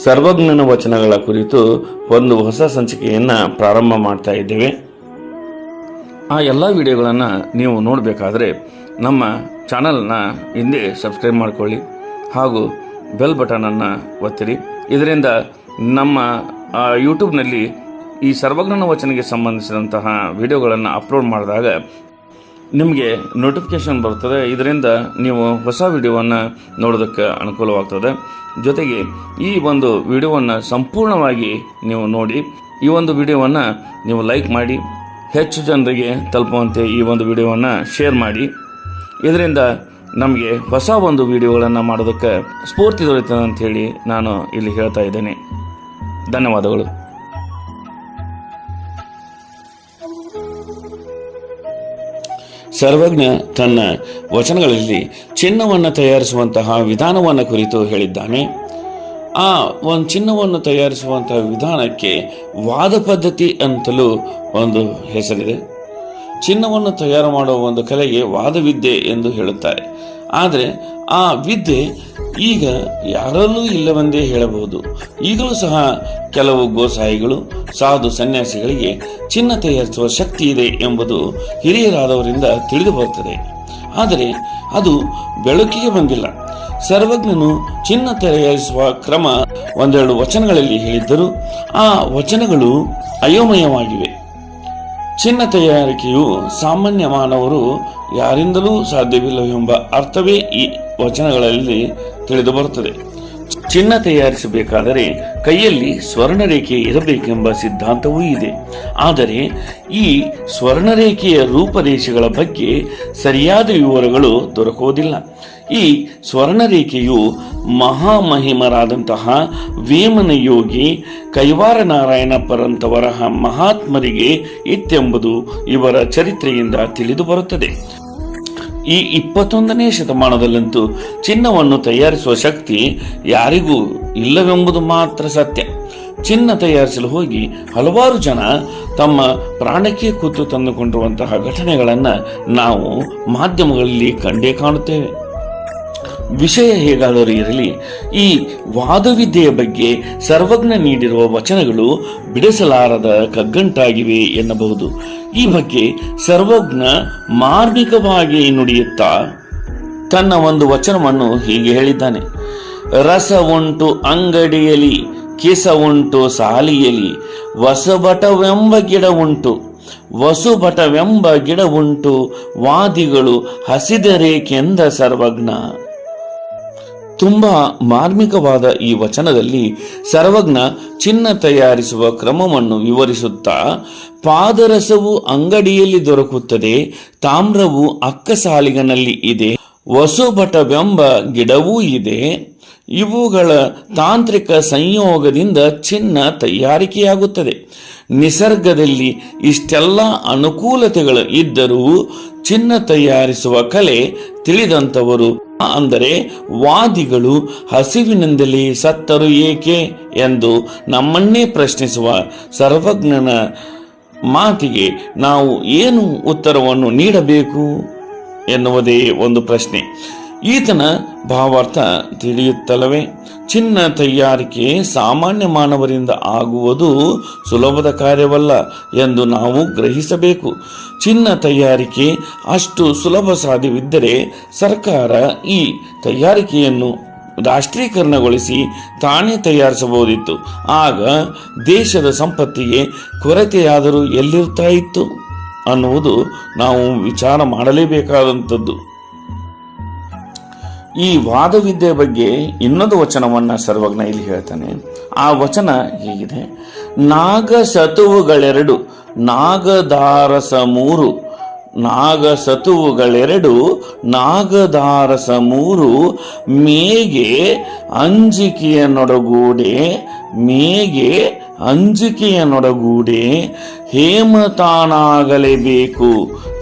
ಸರ್ವಜ್ಞನ ವಚನಗಳ ಕುರಿತು ಒಂದು ಹೊಸ ಸಂಚಿಕೆಯನ್ನು ಪ್ರಾರಂಭ ಮಾಡ್ತಾ ಇದ್ದೇವೆ. ಆ ಎಲ್ಲ ವಿಡಿಯೋಗಳನ್ನು ನೀವು ನೋಡಬೇಕಾದ್ರೆ ನಮ್ಮ ಚಾನಲ್ನ ಹಿಂದೆ ಸಬ್ಸ್ಕ್ರೈಬ್ ಮಾಡಿಕೊಳ್ಳಿ ಹಾಗೂ ಬೆಲ್ ಬಟನನ್ನು ಒತ್ತಿರಿ. ಇದರಿಂದ ನಮ್ಮ ಯೂಟ್ಯೂಬ್ನಲ್ಲಿ ಈ ಸರ್ವಜ್ಞನ ವಚನಕ್ಕೆ ಸಂಬಂಧಿಸಿದಂತಹ ವಿಡಿಯೋಗಳನ್ನು ಅಪ್ಲೋಡ್ ಮಾಡಿದಾಗ ನಿಮಗೆ ನೋಟಿಫಿಕೇಷನ್ ಬರ್ತದೆ. ಇದರಿಂದ ನೀವು ಹೊಸ ವಿಡಿಯೋವನ್ನು ನೋಡೋದಕ್ಕೆ ಅನುಕೂಲವಾಗ್ತದೆ. ಜೊತೆಗೆ ಈ ಒಂದು ವಿಡಿಯೋವನ್ನು ಸಂಪೂರ್ಣವಾಗಿ ನೀವು ನೋಡಿ ಈ ಒಂದು ವಿಡಿಯೋವನ್ನು ನೀವು ಲೈಕ್ ಮಾಡಿ, ಹೆಚ್ಚು ಜನರಿಗೆ ತಲುಪುವಂತೆ ಈ ಒಂದು ವಿಡಿಯೋವನ್ನು ಶೇರ್ ಮಾಡಿ. ಇದರಿಂದ ನಮಗೆ ಹೊಸ ಒಂದು ವಿಡಿಯೋಗಳನ್ನು ಮಾಡೋದಕ್ಕೆ ಸ್ಫೂರ್ತಿ ದೊರೆಯುತ್ತದೆ ಅಂಥೇಳಿ ನಾನು ಇಲ್ಲಿ ಹೇಳ್ತಾ ಇದ್ದೇನೆ. ಧನ್ಯವಾದಗಳು. ಸರ್ವಜ್ಞ ತನ್ನ ವಚನಗಳಲ್ಲಿ ಚಿನ್ನವನ್ನು ತಯಾರಿಸುವಂತಹ ವಿಧಾನವನ್ನು ಕುರಿತು ಹೇಳಿದ್ದಾನೆ. ಆ ಒಂದು ಚಿನ್ನವನ್ನು ತಯಾರಿಸುವಂತಹ ವಿಧಾನಕ್ಕೆ ವಾದ ಪದ್ಧತಿ ಅಂತಲೂ ಒಂದು ಹೆಸರಿದೆ. ಚಿನ್ನವನ್ನು ತಯಾರು ಮಾಡುವ ಒಂದು ಕಲೆಗೆ ವಾದವಿದ್ಯೆ ಎಂದು ಹೇಳುತ್ತಾರೆ. ಆದರೆ ಆ ವಿದ್ಯೆ ಈಗ ಯಾರಲ್ಲೂ ಇಲ್ಲವೆಂದೇ ಹೇಳಬಹುದು. ಈಗಲೂ ಸಹ ಕೆಲವು ಗೋಸಾಯಿಗಳು, ಸಾಧು ಸನ್ಯಾಸಿಗಳಿಗೆ ಚಿನ್ನ ತಯಾರಿಸುವ ಶಕ್ತಿ ಇದೆ ಎಂಬುದು ಹಿರಿಯರಾದವರಿಂದ ತಿಳಿದು ಬರುತ್ತದೆ. ಆದರೆ ಅದು ಬೆಳಕಿಗೆ ಬಂದಿಲ್ಲ. ಸರ್ವಜ್ಞನು ಚಿನ್ನ ತಯಾರಿಸುವ ಕ್ರಮ ಒಂದೆರಡು ವಚನಗಳಲ್ಲಿ ಹೇಳಿದ್ದರೂ ಆ ವಚನಗಳು ಅಯೋಮಯವಾಗಿವೆ. ಚಿನ್ನ ತಯಾರಿಕೆಯು ಸಾಮಾನ್ಯ ಮಾನವರು ಯಾರಿಂದಲೂ ಸಾಧ್ಯವಿಲ್ಲವೆಂಬ ಅರ್ಥವೇ ಈ ವಚನಗಳಲ್ಲಿ ತಿಳಿದು ಬರುತ್ತದೆ. ಚಿನ್ನ ತಯಾರಿಸಬೇಕಾದರೆ ಕೈಯಲ್ಲಿ ಸ್ವರ್ಣರೇಖೆ ಇರಬೇಕೆಂಬ ಸಿದ್ಧಾಂತವೂ ಇದೆ. ಆದರೆ ಈ ಸ್ವರ್ಣರೇಖೆಯ ರೂಪರೇಷೆಗಳ ಬಗ್ಗೆ ಸರಿಯಾದ ವಿವರಗಳು ದೊರಕುವುದಿಲ್ಲ. ಈ ಸ್ವರ್ಣರೇಖೆಯು ಮಹಾಮಹಿಮರಾದಂತಹ ವೇಮನ ಯೋಗಿ ಕೈವಾರ ನಾರಾಯಣ ಪರಂತವರ ಮಹಾತ್ಮರಿಗೆ ಇತ್ತೆಂಬುದು ಇವರ ಚರಿತ್ರೆಯಿಂದ ತಿಳಿದು ಬರುತ್ತದೆ. ಈ 21ನೇ ಶತಮಾನದಲ್ಲಂತೂ ಚಿನ್ನವನ್ನು ತಯಾರಿಸುವ ಶಕ್ತಿ ಯಾರಿಗೂ ಇಲ್ಲವೆಂಬುದು ಮಾತ್ರ ಸತ್ಯ. ಚಿನ್ನ ತಯಾರಿಸಲು ಹೋಗಿ ಹಲವಾರು ಜನ ತಮ್ಮ ಪ್ರಾಣಕ್ಕೆ ಕೂತು ತಂದುಕೊಂಡಿರುವಂತಹ ಘಟನೆಗಳನ್ನು ನಾವು ಮಾಧ್ಯಮಗಳಲ್ಲಿ ಕಂಡೇ ಕಾಣುತ್ತೇವೆ. ವಿಷಯ ಹೇಗಾದರೂ ಇರಲಿ, ಈ ವಾದವಿದ್ಯೆಯ ಬಗ್ಗೆ ಸರ್ವಜ್ಞ ನೀಡಿರುವ ವಚನಗಳು ಬಿಡಿಸಲಾರದ ಕಗ್ಗಂಟಾಗಿವೆ ಎನ್ನಬಹುದು. ಈ ಬಗ್ಗೆ ಸರ್ವಜ್ಞ ಮಾರ್ಮಿಕವಾಗಿ ನುಡಿಯುತ್ತಾ ತನ್ನ ಒಂದು ವಚನವನ್ನು ಹೀಗೆ ಹೇಳಿದ್ದಾನೆ. ರಸ ಉಂಟು ಅಂಗಡಿಯಲಿ, ಕಿಸ ಉಂಟು ಸಾಲಿಯಲಿ, ವಸಬಟವೆಂಬ ಗಿಡ ಉಂಟು, ವಸುಬಟವೆಂಬ ಗಿಡ ಉಂಟು, ವಾದಿಗಳು ಹಸಿದರೇಕೆಂದ ಸರ್ವಜ್ಞ. ತುಂಬಾ ಮಾರ್ಮಿಕವಾದ ಈ ವಚನದಲ್ಲಿ ಸರ್ವಜ್ಞ ಚಿನ್ನ ತಯಾರಿಸುವ ಕ್ರಮವನ್ನು ವಿವರಿಸುತ್ತಾ, ಪಾದರಸವು ಅಂಗಡಿಯಲ್ಲಿ ದೊರಕುತ್ತದೆ, ತಾಮ್ರವು ಅಕ್ಕಸಾಲಿಗನಲ್ಲಿ ಇದೆ, ವಸುಬಟವೆಂಬ ಗಿಡವೂ ಇದೆ. ಇವುಗಳ ತಾಂತ್ರಿಕ ಸಂಯೋಗದಿಂದ ಚಿನ್ನ ತಯಾರಿಕೆಯಾಗುತ್ತದೆ. ನಿಸರ್ಗದಲ್ಲಿ ಇಷ್ಟೆಲ್ಲ ಅನುಕೂಲತೆಗಳು ಇದ್ದರೂ ಚಿನ್ನ ತಯಾರಿಸುವ ಕಲೆ ತಿಳಿದಂಥವರು, ಅಂದರೆ ವಾದಿಗಳು, ಹಸಿವಿನಿಂದಲೇ ಸತ್ತರು ಏಕೆ ಎಂದು ನಮ್ಮನ್ನೇ ಪ್ರಶ್ನಿಸುವ ಸರ್ವಜ್ಞನ ಮಾತಿಗೆ ನಾವು ಏನು ಉತ್ತರವನ್ನು ನೀಡಬೇಕು ಎನ್ನುವುದೇ ಒಂದು ಪ್ರಶ್ನೆ. ಈತನ ಭಾವಾರ್ಥ ತಿಳಿಯುತ್ತಲ್ಲವೇ? ಚಿನ್ನ ತಯಾರಿಕೆ ಸಾಮಾನ್ಯ ಮಾನವರಿಂದ ಆಗುವುದು ಸುಲಭದ ಕಾರ್ಯವಲ್ಲ ಎಂದು ನಾವು ಗ್ರಹಿಸಬೇಕು. ಚಿನ್ನ ತಯಾರಿಕೆ ಅಷ್ಟು ಸುಲಭ ಸಾಧ್ಯವಿದ್ದರೆ ಸರ್ಕಾರ ಈ ತಯಾರಿಕೆಯನ್ನು ರಾಷ್ಟ್ರೀಕರಣಗೊಳಿಸಿ ತಾನೇ ತಯಾರಿಸಬಹುದಿತ್ತು. ಆಗ ದೇಶದ ಸಂಪತ್ತಿಗೆ ಕೊರತೆಯಾದರೂ ಎಲ್ಲಿರ್ತಾ ಇತ್ತು ಅನ್ನುವುದು ನಾವು ವಿಚಾರ ಮಾಡಲೇಬೇಕಾದಂಥದ್ದು. ಈ ವಾದವಿದ್ಯೆ ಬಗ್ಗೆ ಇನ್ನೊಂದು ವಚನವನ್ನು ಸರ್ವಜ್ಞ ಇಲ್ಲಿ ಹೇಳ್ತಾನೆ. ಆ ವಚನ ಹೀಗಿದೆ: ನಾಗಸತುವುಗಳೆರಡು, ನಾಗದಾರಸ ಮೂರು, ನಾಗಸತುವುಗಳೆರಡು, ನಾಗದಾರಸ ಮೂರು, ಮೇಗೆ ಅಂಜಿಕೆಯ ನೊಡಗೂಡೆ, ಮೇಗೆ ಅಂಜಿಕೆಯ ನೊಡಗೂಡೆ, ಹೇಮತಾನಾಗಲೇಬೇಕು,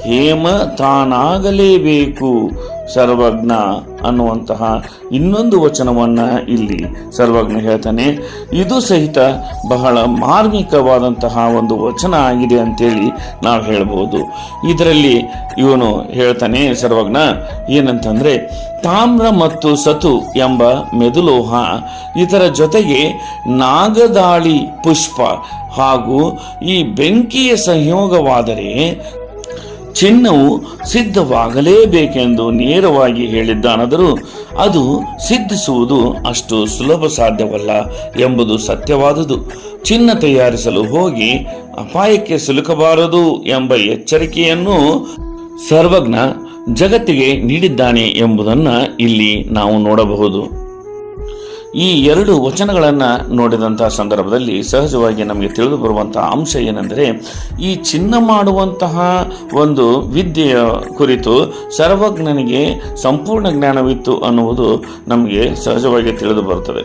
ಹೇಮ ತಾನಾಗಲೇಬೇಕು ಸರ್ವಜ್ಞ ಅನ್ನುವಂತಹ ಇನ್ನೊಂದು ವಚನವನ್ನ ಇಲ್ಲಿ ಸರ್ವಜ್ಞ ಹೇಳ್ತಾನೆ. ಇದು ಸಹಿತ ಬಹಳ ಮಾರ್ಮಿಕವಾದಂತಹ ಒಂದು ವಚನ ಆಗಿದೆ ಅಂತೇಳಿ ನಾವು ಹೇಳ್ಬೋದು. ಇದರಲ್ಲಿ ಇವನು ಹೇಳ್ತಾನೆ ಸರ್ವಜ್ಞ ಏನಂತಂದ್ರೆ, ತಾಮ್ರ ಮತ್ತು ಸತು ಎಂಬ ಮೆದುಲೋಹ, ಇದರ ಜೊತೆಗೆ ನಾಗದಾಳಿ ಪುಷ್ಪ ಹಾಗೂ ಈ ಬೆಂಕಿಯ ಸಂಯೋಗವಾದರೆ ಚಿನ್ನವು ಸಿದ್ಧವಾಗಲೇಬೇಕೆಂದು ನೇರವಾಗಿ ಹೇಳಿದ್ದಾನಾದರೂ ಅದು ಸಿದ್ಧಿಸುವುದು ಅಷ್ಟು ಸುಲಭ ಸಾಧ್ಯವಲ್ಲ ಎಂಬುದು ಸತ್ಯವಾದುದು. ಚಿನ್ನ ತಯಾರಿಸಲು ಹೋಗಿ ಅಪಾಯಕ್ಕೆ ಸಿಲುಕಬಾರದು ಎಂಬ ಎಚ್ಚರಿಕೆಯನ್ನು ಸರ್ವಜ್ಞ ಜಗತ್ತಿಗೆ ನೀಡಿದ್ದಾನೆ ಎಂಬುದನ್ನು ಇಲ್ಲಿ ನಾವು ನೋಡಬಹುದು. ಈ ಎರಡು ವಚನಗಳನ್ನು ನೋಡಿದಂತಹ ಸಂದರ್ಭದಲ್ಲಿ ಸಹಜವಾಗಿ ನಮಗೆ ತಿಳಿದು ಬರುವಂತಹ ಅಂಶ ಏನೆಂದರೆ, ಈ ಚಿನ್ನ ಮಾಡುವಂತಹ ಒಂದು ವಿದ್ಯೆಯ ಕುರಿತು ಸರ್ವಜ್ಞನಿಗೆ ಸಂಪೂರ್ಣ ಜ್ಞಾನವಿತ್ತು ಅನ್ನುವುದು ನಮಗೆ ಸಹಜವಾಗಿ ತಿಳಿದು ಬರುತ್ತದೆ.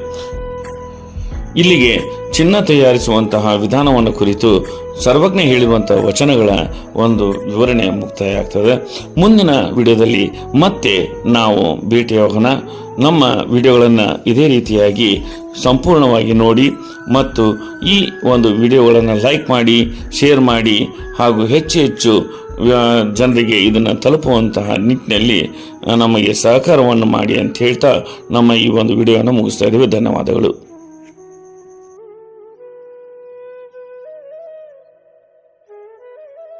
ಇಲ್ಲಿಗೆ ಚಿನ್ನ ತಯಾರಿಸುವಂತಹ ವಿಧಾನವನ್ನು ಕುರಿತು ಸರ್ವಜ್ಞ ಹೇಳಿರುವಂತಹ ವಚನಗಳ ಒಂದು ವಿವರಣೆ ಮುಕ್ತಾಯ ಆಗ್ತದೆ. ಮುಂದಿನ ವಿಡಿಯೋದಲ್ಲಿ ಮತ್ತೆ ನಾವು ಭೇಟಿಯಾಗೋಣ. ನಮ್ಮ ವಿಡಿಯೋಗಳನ್ನು ಇದೇ ರೀತಿಯಾಗಿ ಸಂಪೂರ್ಣವಾಗಿ ನೋಡಿ ಮತ್ತು ಈ ಒಂದು ವಿಡಿಯೋಗಳನ್ನು ಲೈಕ್ ಮಾಡಿ, ಶೇರ್ ಮಾಡಿ ಹಾಗೂ ಹೆಚ್ಚು ಹೆಚ್ಚು ಜನರಿಗೆ ಇದನ್ನು ತಲುಪುವಂತಹ ನಿಟ್ಟಿನಲ್ಲಿ ನಮಗೆ ಸಹಕಾರವನ್ನು ಮಾಡಿ ಅಂತ ಹೇಳ್ತಾ ನಮ್ಮ ಈ ಒಂದು ವಿಡಿಯೋವನ್ನು ಮುಗಿಸ್ತಾ ಇದ್ದೇವೆ. ಧನ್ಯವಾದಗಳು.